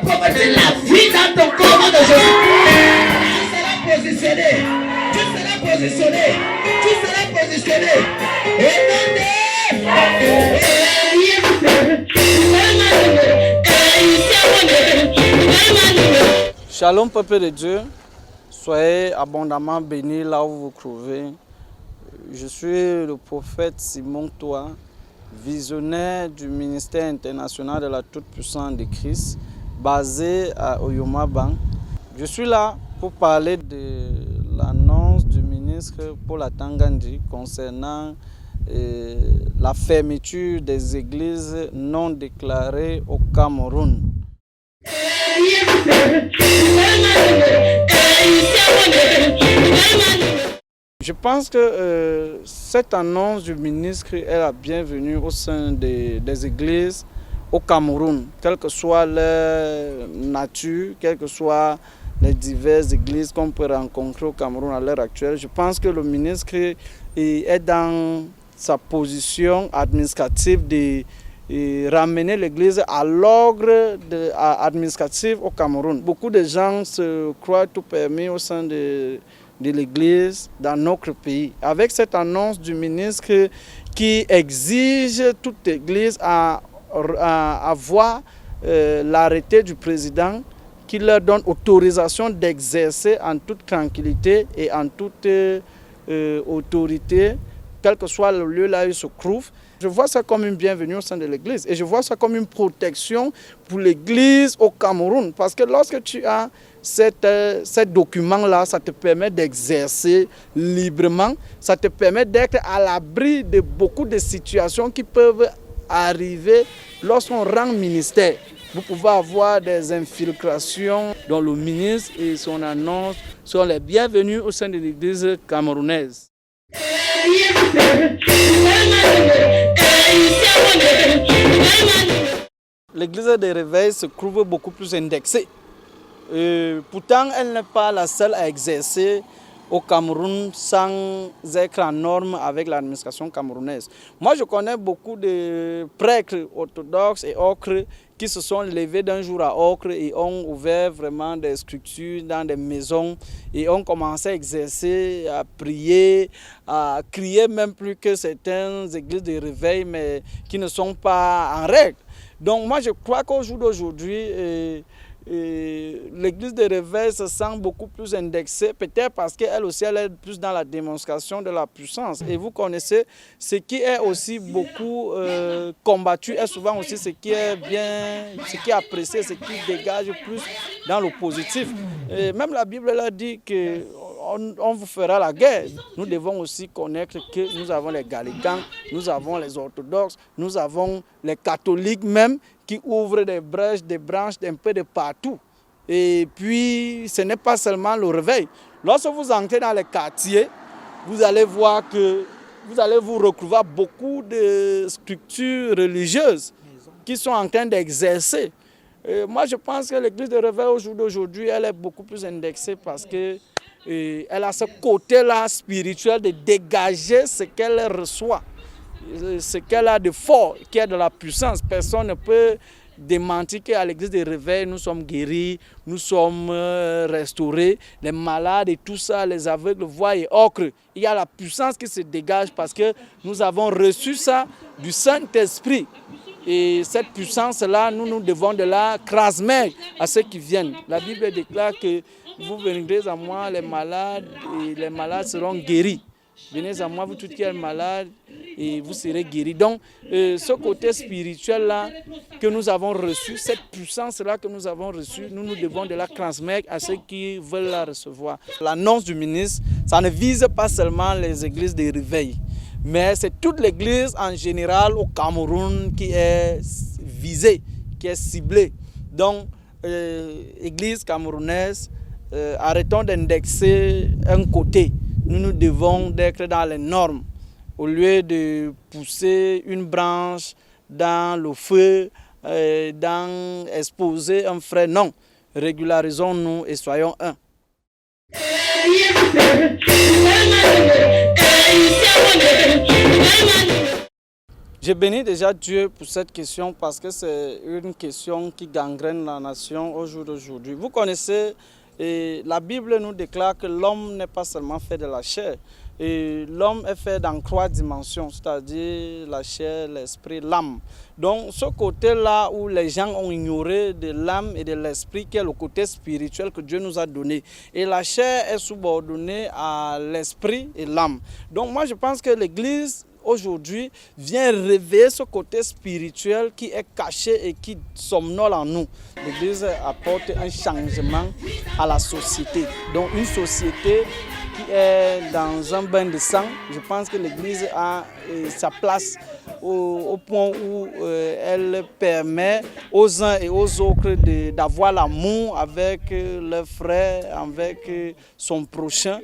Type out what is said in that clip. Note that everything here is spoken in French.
prophétise la vie dans ton corps de Jésus. Tu seras positionné. Tu seras positionné. Tu seras positionné. Shalom peuple de Dieu, soyez abondamment bénis là où vous vous trouvez. Je suis le prophète Simon Toa, visionnaire du ministère international de la Toute-Puissance de Christ, basé à Oyomabang. Je suis là pour parler de l'annonce du ministre Paul Atangandi concernant la fermeture des églises non déclarées au Cameroun. Je pense que cette annonce du ministre est la bienvenue au sein des églises au Cameroun, quelle que soit leur nature, quelles que soient les diverses églises qu'on peut rencontrer au Cameroun à l'heure actuelle. Je pense que le ministre est dans sa position administrative de ramener l'église à l'ordre administratif au Cameroun. Beaucoup de gens se croient tout permis au sein de l'église dans notre pays. Avec cette annonce du ministre qui exige toute église à avoir l'arrêté du président qui leur donne autorisation d'exercer en toute tranquillité et en toute autorité, quel que soit le lieu là où ils se trouvent. Je vois ça comme une bienvenue au sein de l'église et je vois ça comme une protection pour l'église au Cameroun. Parce que lorsque tu as ce document-là, ça te permet d'exercer librement, ça te permet d'être à l'abri de beaucoup de situations qui peuvent arriver lorsqu'on rend ministère. Vous pouvez avoir des infiltrations dont le ministre et son annonce sont les bienvenus au sein de l'église camerounaise. L'église des réveils se trouve beaucoup plus indexée. Pourtant, elle n'est pas la seule à exercer au Cameroun sans être en norme avec l'administration camerounaise. Moi, je connais beaucoup de prêtres orthodoxes et autres qui se sont levés d'un jour à l'autre et ont ouvert vraiment des structures dans des maisons et ont commencé à exercer, à prier, à crier même plus que certaines églises de réveil, mais qui ne sont pas en règle. Donc moi, je crois qu'au jour d'aujourd'hui, l'église de réveil se sent beaucoup plus indexée, peut-être parce qu'elle aussi elle est plus dans la démonstration de la puissance. Et vous connaissez, ce qui est aussi beaucoup combattu est souvent aussi ce qui est bien, ce qui est apprécié, ce qui dégage plus dans le positif. Et même la Bible elle a dit que on vous fera la guerre. Nous devons aussi connaître que nous avons les Gallicans, nous avons les orthodoxes, nous avons les catholiques même qui ouvrent des brèches, des branches un peu de partout. Et puis, ce n'est pas seulement le réveil. Lorsque vous entrez dans les quartiers, vous allez voir que vous allez vous retrouver beaucoup de structures religieuses qui sont en train d'exercer. Moi, je pense que l'église de réveil au jour d'aujourd'hui, elle est beaucoup plus indexée parce que elle a ce côté-là spirituel de dégager ce qu'elle reçoit, ce qu'elle a de fort, qui a de la puissance. Personne ne peut démentir qu'à l'église de réveil, nous sommes guéris, nous sommes restaurés, les malades et tout ça, les aveugles voient et autres. Il y a la puissance qui se dégage parce que nous avons reçu ça du Saint-Esprit. Et cette puissance-là, nous devons de la transmettre à ceux qui viennent. La Bible déclare que vous viendrez à moi les malades et les malades seront guéris. Venez à moi, vous tous qui êtes malades et vous serez guéris. Donc, ce côté spirituel-là que nous avons reçu, cette puissance-là que nous avons reçue, nous devons de la transmettre à ceux qui veulent la recevoir. L'annonce du ministre, ça ne vise pas seulement les églises de réveil, mais c'est toute l'église en général au Cameroun qui est visée, qui est ciblée. Donc, église camerounaise, arrêtons d'indexer un côté. Nous devons être dans les normes. Au lieu de pousser une branche dans le feu, exposer un frère, non. Régularisons-nous et soyons un. Je bénis déjà Dieu pour cette question parce que c'est une question qui gangrène la nation au jour d'aujourd'hui. Vous connaissez, la Bible nous déclare que l'homme n'est pas seulement fait de la chair. L'homme est fait dans 3 dimensions, c'est-à-dire la chair, l'esprit, l'âme. Donc ce côté-là où les gens ont ignoré de l'âme et de l'esprit, qui est le côté spirituel que Dieu nous a donné. Et la chair est subordonnée à l'esprit et l'âme. Donc moi je pense que l'Église aujourd'hui vient réveiller ce côté spirituel qui est caché et qui somnole en nous. L'Église apporte un changement à la société. Donc une société qui est dans un bain de sang, je pense que l'Église a sa place au point où elle permet aux uns et aux autres d'avoir l'amour avec leurs frères, avec son prochain.